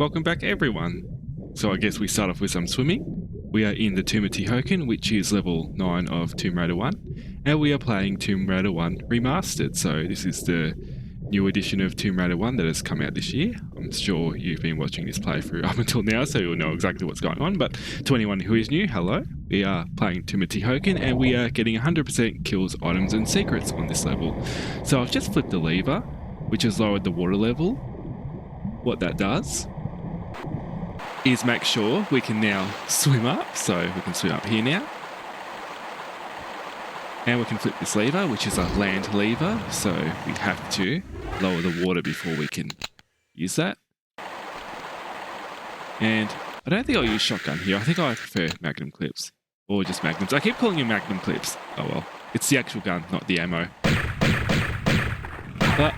Welcome back everyone. So I guess we start off with some swimming. We are in the Tomb of Tihocan, which is level 9 of Tomb Raider 1, and we are playing Tomb Raider 1 Remastered. So this is the new edition of Tomb Raider 1 that has come out this year. I'm sure you've been watching this playthrough up until now, so you'll know exactly what's going on, but to anyone who is new, hello. We are playing Tomb of Tihocan, and we are getting 100% kills, items, and secrets on this level. So I've just flipped the lever, which has lowered the water level. What that does is make sure we can now swim up, so we can swim up here now. And we can flip this lever, which is a land lever, so we have to lower the water before we can use that. And I don't think I'll use shotgun here. I think I prefer magnum clips, or just magnums. I keep calling them magnum clips. Oh well, it's the actual gun, not the ammo. But,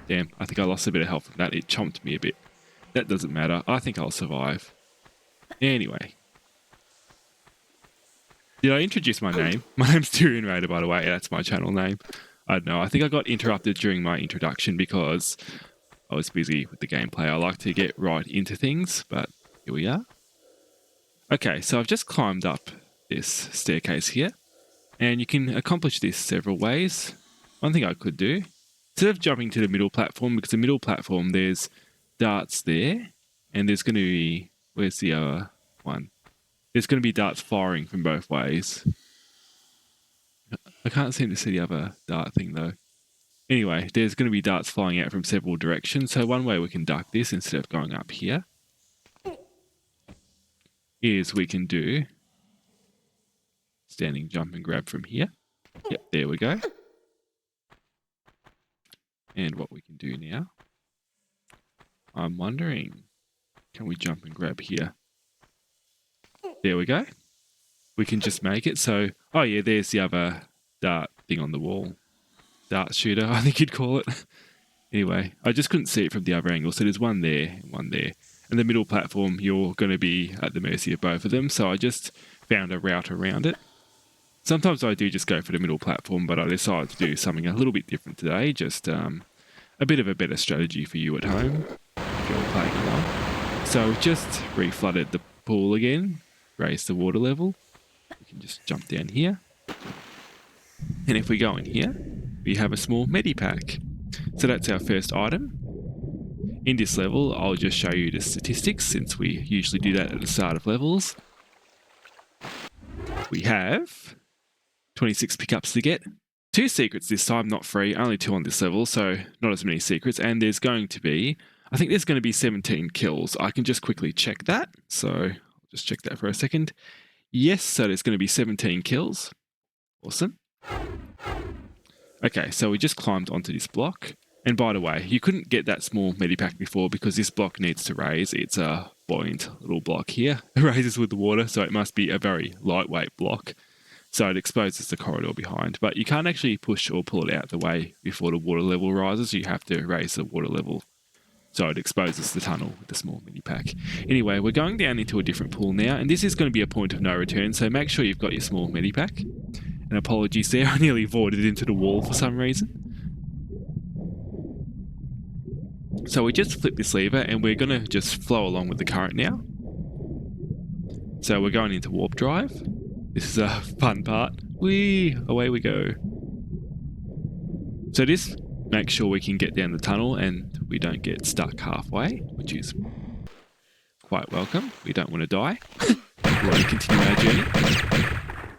damn, I think I lost a bit of health from that. It chomped me a bit. That doesn't matter. I think I'll survive. Anyway. Did I introduce my name? My name's Tyrion Raider, by the way. That's my channel name. I don't know. I think I got interrupted during my introduction because I was busy with the gameplay. I like to get right into things, but here we are. Okay, so I've just climbed up this staircase here, and you can accomplish this several ways. One thing I could do, instead of jumping to the middle platform, because the middle platform, there's darts there, and there's going to be, where's the other one? There's going to be darts firing from both ways. I can't seem to see the other dart thing though. Anyway, there's going to be darts flying out from several directions, so one way we can duck this instead of going up here is we can do standing jump and grab from here. Yep, there we go. And what we can do now, I'm wondering, can we jump and grab here? There we go. We can just make it. So, oh yeah, there's the other dart thing on the wall. Dart shooter, I think you'd call it. Anyway, I just couldn't see it from the other angle. So there's one there and one there. And the middle platform, you're going to be at the mercy of both of them. So I just found a route around it. Sometimes I do just go for the middle platform, but I decided to do something a little bit different today. Just a bit of a better strategy for you at home if you're playing along. So just reflooded the pool again, raised the water level. We can just jump down here. And if we go in here, we have a small medipack. So that's our first item. In this level, I'll just show you the statistics since we usually do that at the start of levels. We have 26 pickups to get. 2 secrets this time, not free, only 2 on this level, so not as many secrets. And there's going to be, I think there's going to be 17 kills. I can just quickly check that. So I'll just check that for a second. Yes, so there's going to be 17 kills. Awesome. Okay, so we just climbed onto this block. And by the way, you couldn't get that small medipack before because this block needs to raise. It's a buoyant little block here. It raises with the water, so it must be a very lightweight block. So it exposes the corridor behind. But you can't actually push or pull it out the way before the water level rises. You have to raise the water level. So it exposes the tunnel with the small medipack. Anyway, we're going down into a different pool now. And this is going to be a point of no return. So make sure you've got your small medipack. And apologies there, I nearly voided into the wall for some reason. So we just flip this lever and we're going to just flow along with the current now. So we're going into warp drive. This is a fun part. Whee! Away we go. So this makes sure we can get down the tunnel and we don't get stuck halfway, which is quite welcome. We don't want to die. We want to continue our journey.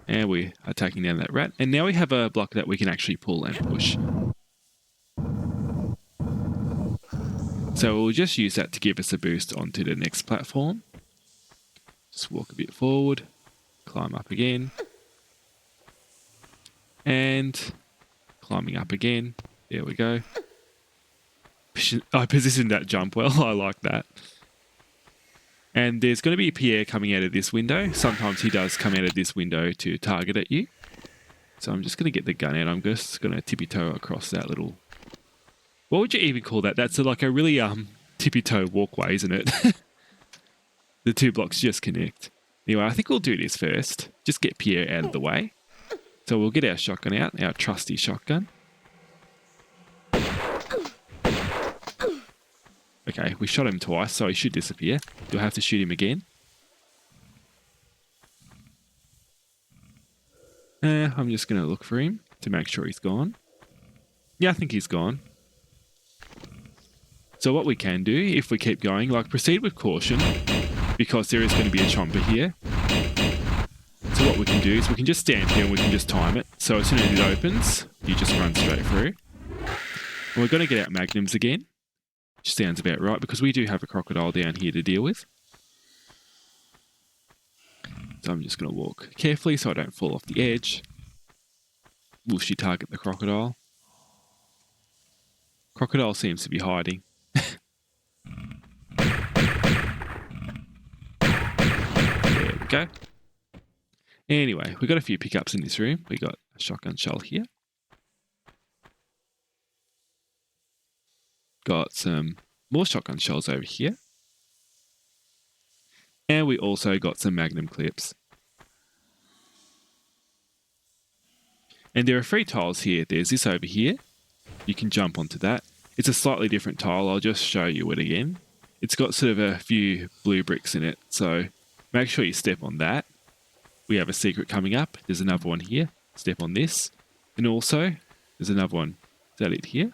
And we are taking down that rat. And now we have a block that we can actually pull and push. So we'll just use that to give us a boost onto the next platform. Just walk a bit forward. Climb up again. And climbing up again. There we go. I positioned that jump well. I like that. And there's going to be Pierre coming out of this window. Sometimes he does come out of this window to target at you. So I'm just going to get the gun out. I'm just going to tippy-toe across that little... What would you even call that? That's like a really tippy-toe walkway, isn't it? The 2 blocks just connect. Anyway, I think we'll do this first. Just get Pierre out of the way. So we'll get our shotgun out, our trusty shotgun. Okay, we shot him twice, so he should disappear. You'll have to shoot him again. I'm just going to look for him to make sure he's gone. Yeah, I think he's gone. So what we can do, if we keep going, like proceed with caution, because there is going to be a chomper here. So what we can do is we can just stand here and we can just time it. So as soon as it opens, you just run straight through. And we're going to get out magnums again. Which sounds about right, because we do have a crocodile down here to deal with. So I'm just going to walk carefully so I don't fall off the edge. Will she target the crocodile? Crocodile seems to be hiding. There we go. Anyway, we got a few pickups in this room. We got a shotgun shell here. Got some more shotgun shells over here. And we also got some magnum clips. And there are 3 tiles here. There's this over here. You can jump onto that. It's a slightly different tile. I'll just show you it again. It's got sort of a few blue bricks in it. So make sure you step on that. We have a secret coming up. There's another one here. Step on this. And also, there's another one. Is that it here?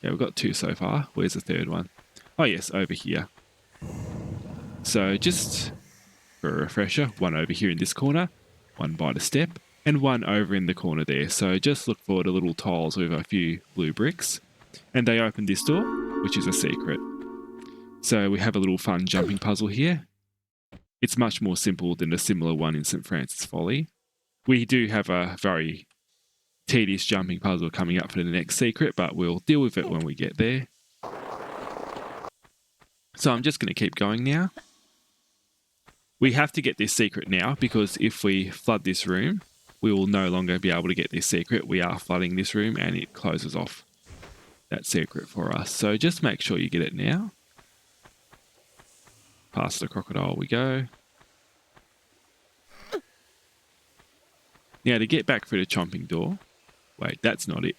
Yeah, we've got 2 so far. Where's the third one? Oh yes, over here. So just for a refresher, one over here in this corner, one by the step, and one over in the corner there. So just look for the little tiles with a few blue bricks. And they open this door, which is a secret. So we have a little fun jumping puzzle here. It's much more simple than the similar one in St. Francis Folly. We do have a very tedious jumping puzzle coming up for the next secret, but we'll deal with it when we get there. So I'm just going to keep going now. We have to get this secret now, because if we flood this room, we will no longer be able to get this secret. We are flooding this room and it closes off that secret for us. So just make sure you get it now. Past the crocodile we go. Now to get back through the chomping door. Wait, that's not it.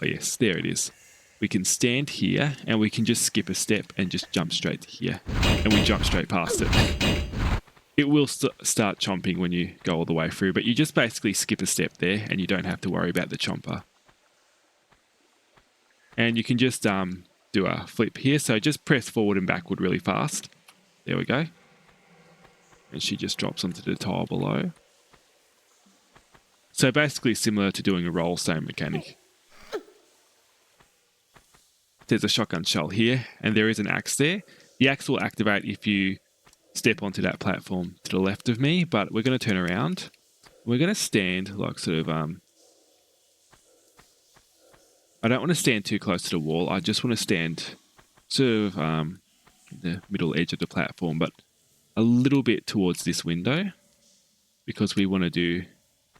Oh yes, there it is. We can stand here and we can just skip a step and just jump straight to here. And we jump straight past it. It will start chomping when you go all the way through, but you just basically skip a step there and you don't have to worry about the chomper. And you can just do a flip here. So just press forward and backward really fast. There we go. And she just drops onto the tile below. So basically similar to doing a roll, same mechanic. There's a shotgun shell here, and there is an axe there. The axe will activate if you step onto that platform to the left of me, but we're going to turn around. We're going to stand like sort of... I don't want to stand too close to the wall. I just want to stand sort of the middle edge of the platform, but a little bit towards this window, because we want to do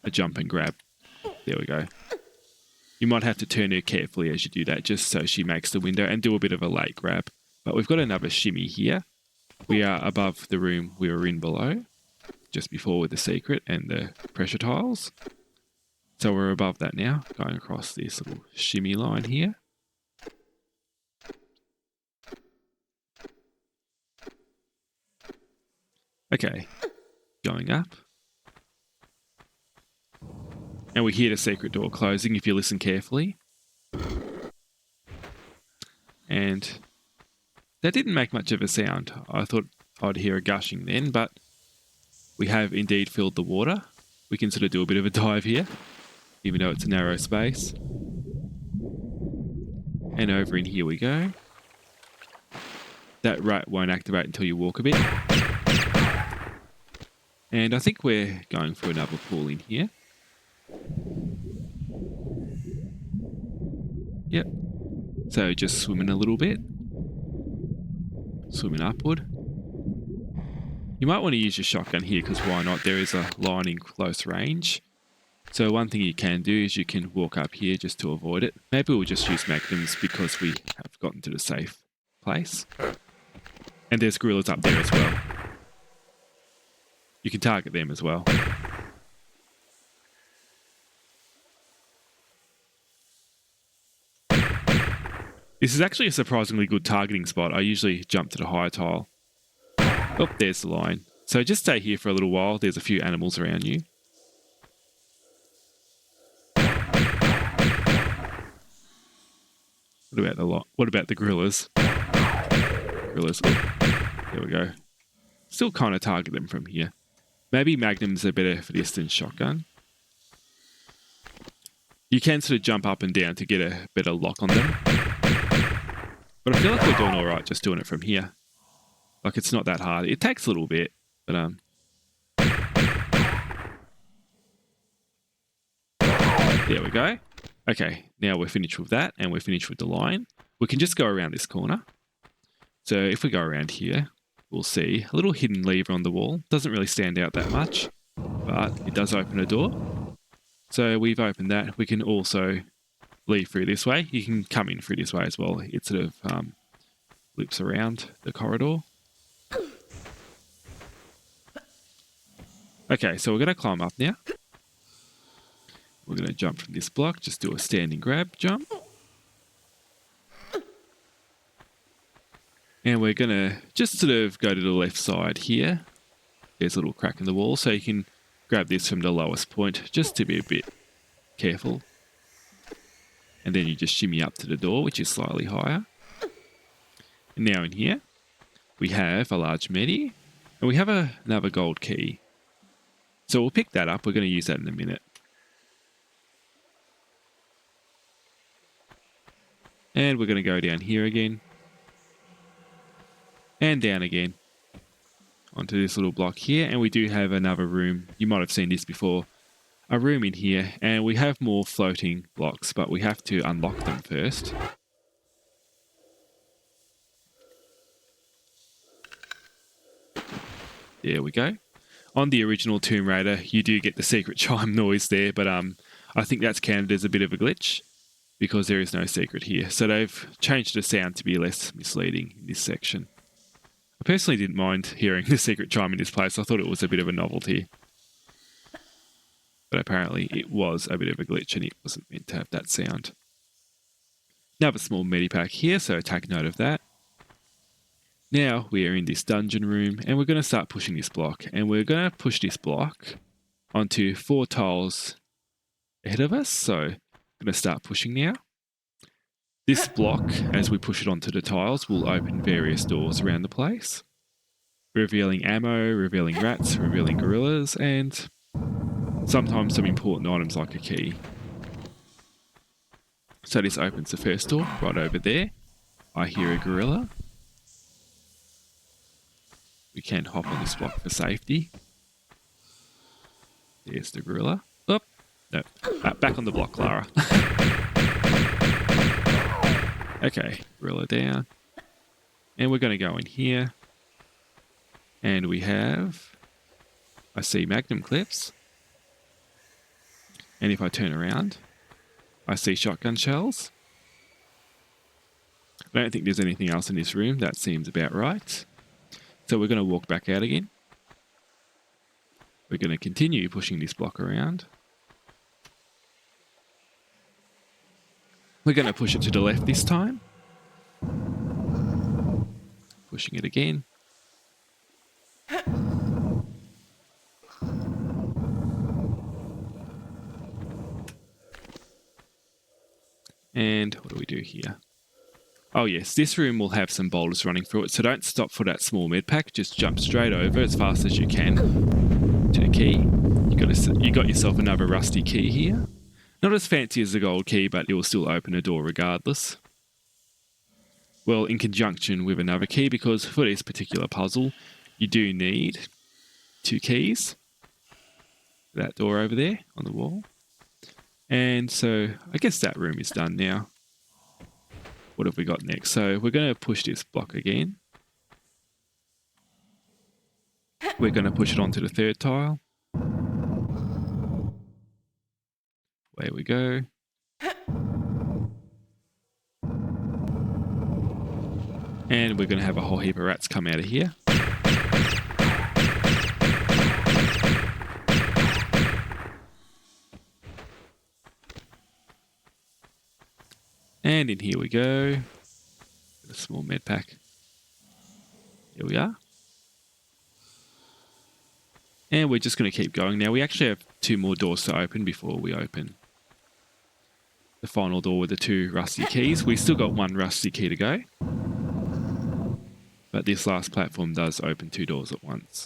a jump and grab. There we go. You might have to turn her carefully as you do that, just so she makes the window, and do a bit of a late grab. But we've got another shimmy here. We are above the room we were in below, just before with the secret and the pressure tiles. So we're above that now, going across this little shimmy line here. Okay, going up. And we hear the secret door closing if you listen carefully. And that didn't make much of a sound. I thought I'd hear a gushing then, but we have indeed filled the water. We can sort of do a bit of a dive here, even though it's a narrow space. And over in here we go. That rat won't activate until you walk a bit. And I think we're going for another pool in here. Yep. So just swimming a little bit. Swimming upward. You might want to use your shotgun here, because why not? There is a line in close range. So one thing you can do is you can walk up here just to avoid it. Maybe we'll just use magnums because we have gotten to the safe place. And there's gorillas up there as well. You can target them as well. This is actually a surprisingly good targeting spot. I usually jump to the higher tile. Oh, there's the line. So just stay here for a little while. There's a few animals around you. What about the lot? What about the gorillas? Gorillas. Oh, there we go. Still kind of target them from here. Maybe Magnums are better for this than shotgun. You can sort of jump up and down to get a better lock on them. But I feel like we're doing all right just doing it from here. Like, it's not that hard. It takes a little bit, but there we go. Okay, now we're finished with that, and we're finished with the line. We can just go around this corner. So if we go around here, we'll see a little hidden lever on the wall. Doesn't really stand out that much, but it does open a door. So we've opened that. We can also leave through this way. You can come in through this way as well. It sort of loops around the corridor. Okay, so we're going to climb up now. We're going to jump from this block. Just do a standing grab jump. And we're going to just sort of go to the left side here. There's a little crack in the wall, so you can grab this from the lowest point just to be a bit careful. And then you just shimmy up to the door, which is slightly higher. And now in here, we have a large medi, and we have another gold key. So we'll pick that up. We're going to use that in a minute. And we're going to go down here again. And down again. Onto this little block here. And we do have another room. You might have seen this before. A room in here. And we have more floating blocks, but we have to unlock them first. There we go. On the original Tomb Raider, you do get the secret chime noise there, but I think that's counted as a bit of a glitch because there is no secret here. So they've changed the sound to be less misleading in this section. I personally didn't mind hearing the secret chime in this place. I thought it was a bit of a novelty. But apparently it was a bit of a glitch and it wasn't meant to have that sound. Another small medipack here, so take note of that. Now we are in this dungeon room and we're going to start pushing this block. And we're going to push this block onto 4 tiles ahead of us. So I'm going to start pushing now. This block, as we push it onto the tiles, will open various doors around the place. Revealing ammo, revealing rats, revealing gorillas, and sometimes some important items like a key. So this opens the first door right over there. I hear a gorilla. We can hop on this block for safety. There's the gorilla. Oh, no. Back on the block, Lara. Okay, gorilla down. And we're going to go in here. And we have... I see magnum clips. And if I turn around, I see shotgun shells. I don't think there's anything else in this room. That seems about right. So we're going to walk back out again. We're going to continue pushing this block around. We're going to push it to the left this time. Pushing it again. And what do we do here? Oh yes, this room will have some boulders running through it, so don't stop for that small med pack. Just jump straight over as fast as you can to the key. You got yourself another rusty key here. Not as fancy as the gold key, but it will still open a door regardless. Well, in conjunction with another key, because for this particular puzzle, you do need 2 keys. That door over there on the wall. And so I guess that room is done now. What have we got next? So we're going to push this block again. We're going to push it onto the 3rd tile. Away we go. And we're going to have a whole heap of rats come out of here. And in here we go. A small med pack. Here we are. And we're just going to keep going now. We actually have 2 more doors to open before we open the final door with the 2 rusty keys. We still got 1 rusty key to go. But this last platform does open 2 doors at once.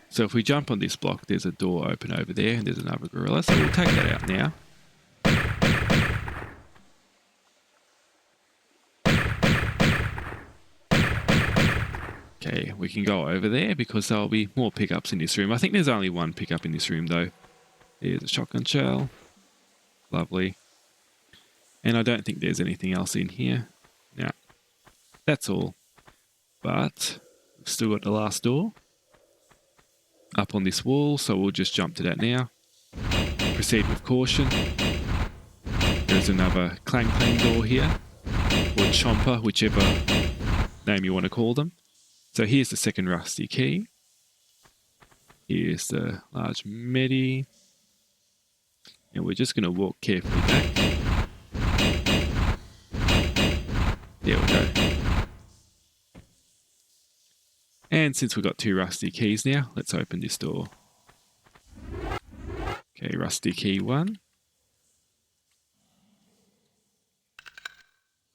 So if we jump on this block, there's a door open over there and there's another gorilla. So we'll take that out now. Okay, we can go over there because there'll be more pickups in this room. I think there's only 1 pickup in this room though. There's a shotgun shell. Lovely. And I don't think there's anything else in here. No, that's all. But we've still got the last door up on this wall, so we'll just jump to that now. Proceed with caution. There's another clang clang door here, or chomper, whichever name you want to call them. So here's the second rusty key. Here's the large medi. And we're just going to walk carefully back. There we go. And since we've got 2 rusty keys now, let's open this door. Okay, rusty key 1.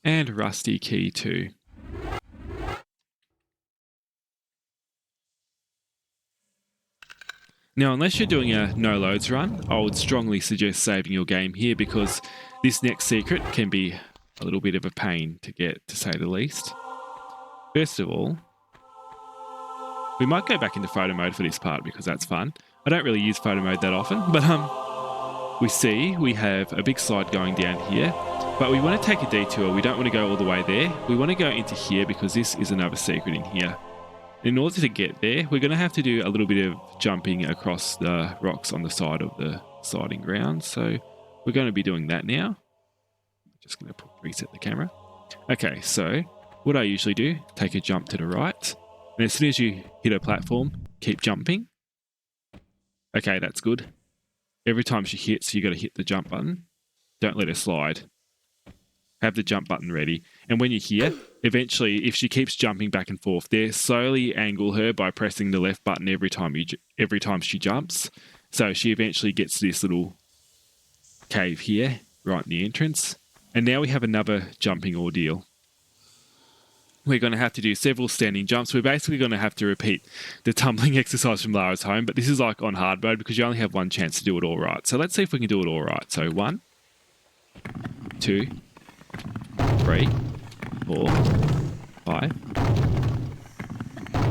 And rusty key 2. Now, unless you're doing a no loads run, I would strongly suggest saving your game here because this next secret can be a little bit of a pain to get, to say the least. First of all, we might go back into photo mode for this part because that's fun. I don't really use photo mode that often, but we see we have a big slide going down here, but we want to take a detour. We don't want to go all the way there. We want to go into here because this is another secret in here. In order to get there, we're going to have to do a little bit of jumping across the rocks on the side of the sliding ground. So we're going to be doing that now. Just going to reset the camera. Okay, so what I usually do, take a jump to the right. And as soon as you hit a platform, keep jumping. Okay, that's good. Every time she hits, you got to hit the jump button. Don't let her slide. Have the jump button ready. And when you're here, eventually, if she keeps jumping back and forth, there, slowly angle her by pressing the left button every time she jumps. So she eventually gets to this little cave here, right in the entrance. And now we have another jumping ordeal. We're going to have to do several standing jumps. We're basically going to have to repeat the tumbling exercise from Lara's home, but this is like on hard mode because you only have 1 chance to do it all right. So let's see if we can do it all right. So 1, 2, 3, 4, 5.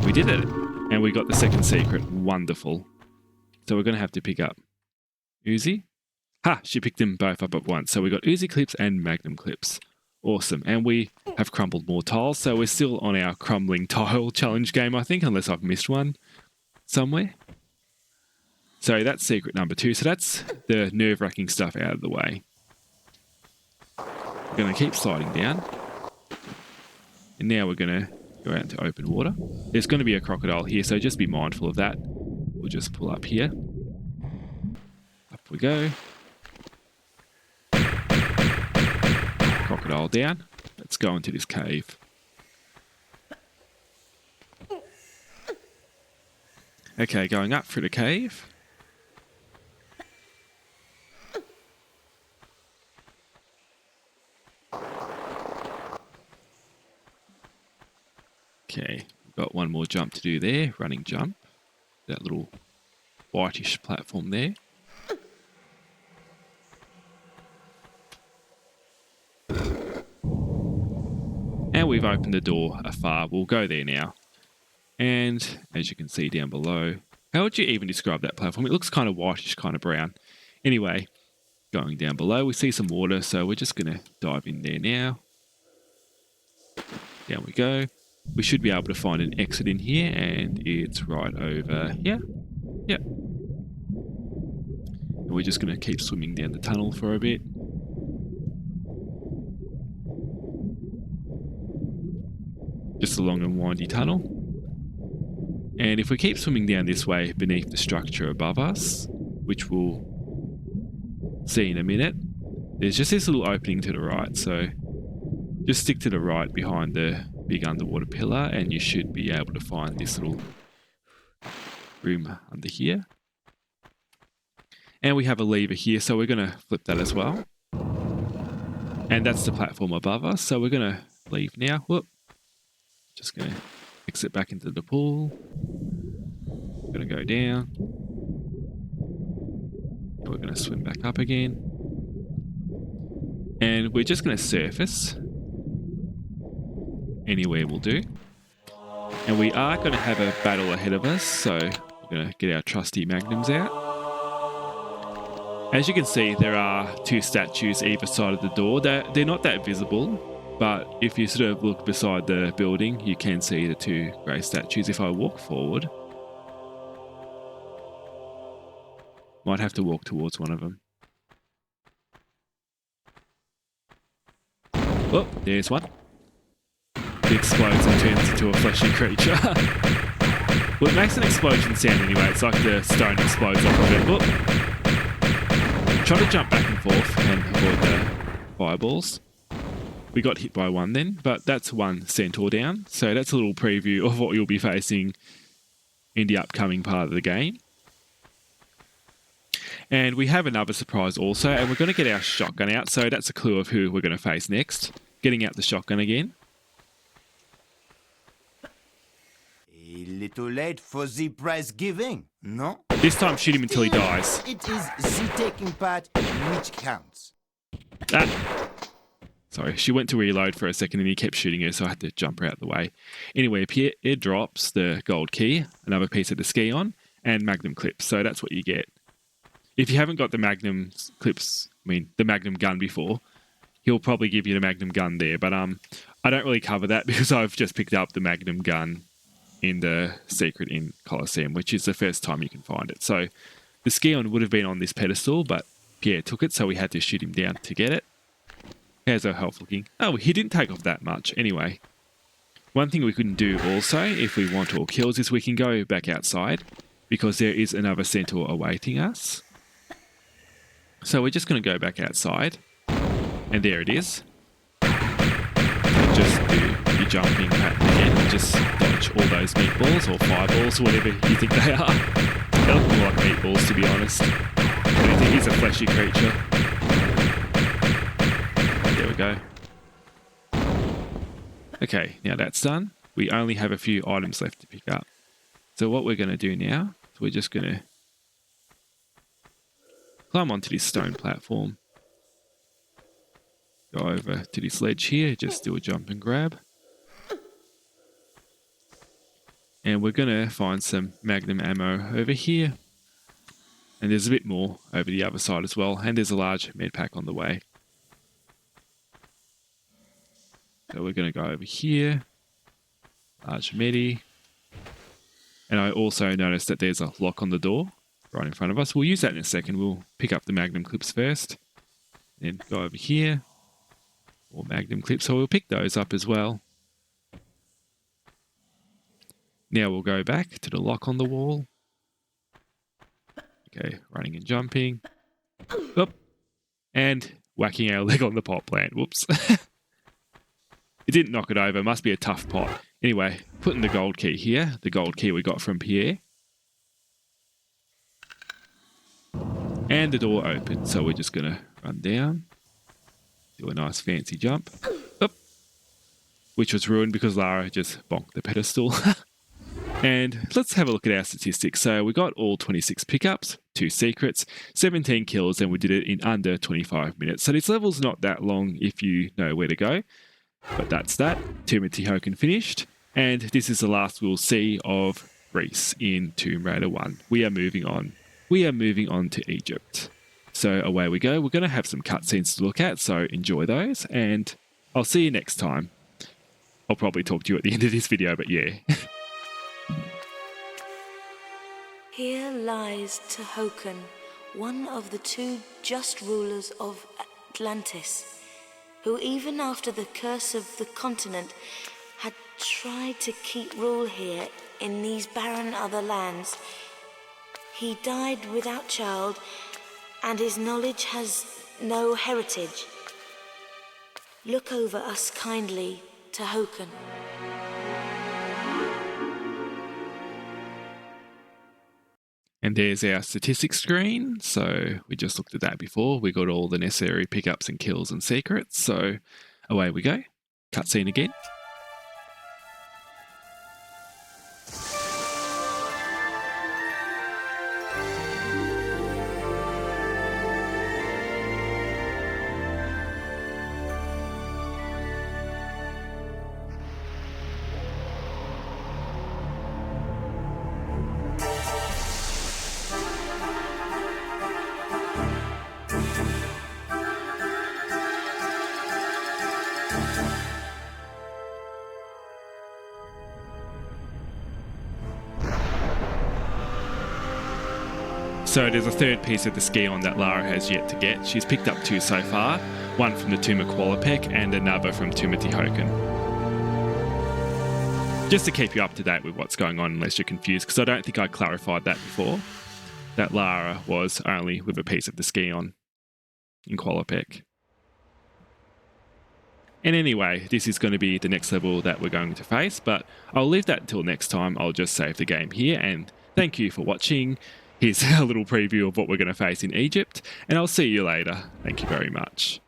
We did it. And we got the second secret. Wonderful. So we're going to have to pick up Uzi. Ha! She picked them both up at once. So we got Uzi clips and Magnum clips. Awesome. And we have crumbled more tiles. So we're still on our crumbling tile challenge game, I think, unless I've missed one somewhere. So that's secret number 2. So that's the nerve-wracking stuff out of the way. We're going to keep sliding down. And now we're going to go out into open water. There's going to be a crocodile here, so just be mindful of that. We'll just pull up here. Up we go. Crocodile down. Let's go into this cave. Okay, going up through the cave. Okay, we've got 1 more jump to do there. Running jump. That little whitish platform there. And we've opened the door afar. We'll go there now. And as you can see down below, how would you even describe that platform? It looks kind of whitish, kind of brown. Anyway, going down below, we see some water, so we're just going to dive in there now. Down we go. We should be able to find an exit in here, and it's right over here. Yep. And we're just going to keep swimming down the tunnel for a bit. Just a long and windy tunnel. And if we keep swimming down this way beneath the structure above us, which will see in a minute, there's just this little opening to the right. So just stick to the right behind the big underwater pillar and you should be able to find this little room under here. And we have a lever here, so we're going to flip that as well. And that's the platform above us, so we're going to leave now. Whoop. Just going to exit back into the pool. We're going to go down. And we're going to swim back up again. And we're just going to surface. Anywhere will do. And we are going to have a battle ahead of us, so we're going to get our trusty magnums out. As you can see, there are two statues either side of the door. They're not that visible, but if you sort of look beside the building, you can see the two grey statues. If I walk forward, might have to walk towards one of them. Oh, there's one. It explodes and turns into a fleshy creature. Well, it makes an explosion sound anyway. It's like the stone explodes off of it. Oh. Try to jump back and forth and avoid the fireballs. We got hit by one then, but that's one centaur down. So that's a little preview of what you'll be facing in the upcoming part of the game. And we have another surprise also, and we're going to get our shotgun out. So that's a clue of who we're going to face next. Getting out the shotgun again. A little late for the prize giving, no? This time shoot him until he dies. It is the taking part which counts. Ah. Sorry, she went to reload for a second and he kept shooting her, so I had to jump her out of the way. Anyway, Pierre drops the gold key, another piece of the Scion, and magnum clips. So that's what you get. If you haven't got the magnum clips, the magnum gun before, he'll probably give you the magnum gun there. But I don't really cover that because I've just picked up the magnum gun in the secret in Colosseum, which is the first time you can find it. So the Scion would have been on this pedestal, but Pierre took it, so we had to shoot him down to get it. How's our health looking? Oh, he didn't take off that much. Anyway, one thing we can do also, if we want all kills, is we can go back outside, because there is another centaur awaiting us. So we're just going to go back outside, and there it is. So just do your jumping pattern again, and just dodge all those meatballs or fireballs, or whatever you think they are. They look more like meatballs, to be honest. But it is a fleshy creature. There we go. Okay, now that's done. We only have a few items left to pick up. So what we're going to do now is we're just going to climb onto this stone platform. Go over to this ledge here, just do a jump and grab. And we're going to find some magnum ammo over here. And there's a bit more over the other side as well. And there's a large med pack on the way. So we're going to go over here. Large medi. And I also noticed that there's a lock on the door right in front of us. We'll use that in a second. We'll pick up the magnum clips first. Then go over here. More magnum clips. So we'll pick those up as well. Now we'll go back to the lock on the wall. Okay, running and jumping. Oop. And whacking our leg on the pot plant. Whoops. It didn't knock it over. Must be a tough pot. Anyway, putting the gold key here. The gold key we got from Pierre. And the door opened. So we're just going to run down. Do a nice fancy jump. Oop. Which was ruined because Lara just bonked the pedestal. And let's have a look at our statistics. So we got all 26 pickups, 2 secrets, 17 kills, and we did it in under 25 minutes. So this level's not that long if you know where to go. But that's that. Tomb of Tihocan finished. And this is the last we'll see of Greece in Tomb Raider 1. We are moving on. We are moving on to Egypt. So away we go. We're going to have some cutscenes to look at, so enjoy those. And I'll see you next time. I'll probably talk to you at the end of this video, but yeah. Here lies Tihocan, one of the 2 just rulers of Atlantis, who even after the curse of the continent had tried to keep rule here in these barren other lands. He died without child and his knowledge has no heritage. Look over us kindly, Tihocan. And there's our statistics screen. So we just looked at that before. We got all the necessary pickups and kills and secrets. So away we go. Cutscene again. So there's a third piece of the Scion that Lara has yet to get. She's picked up 2 so far, one from the tomb of Qualopec and another from tomb of Tihocan. Just to keep you up to date with what's going on unless you're confused, because I don't think I clarified that before, that Lara was only with a piece of the Scion in Qualopec. And anyway, this is going to be the next level that we're going to face, but I'll leave that until next time. I'll just save the game here, and thank you for watching. Here's a little preview of what we're going to face in Egypt, and I'll see you later. Thank you very much.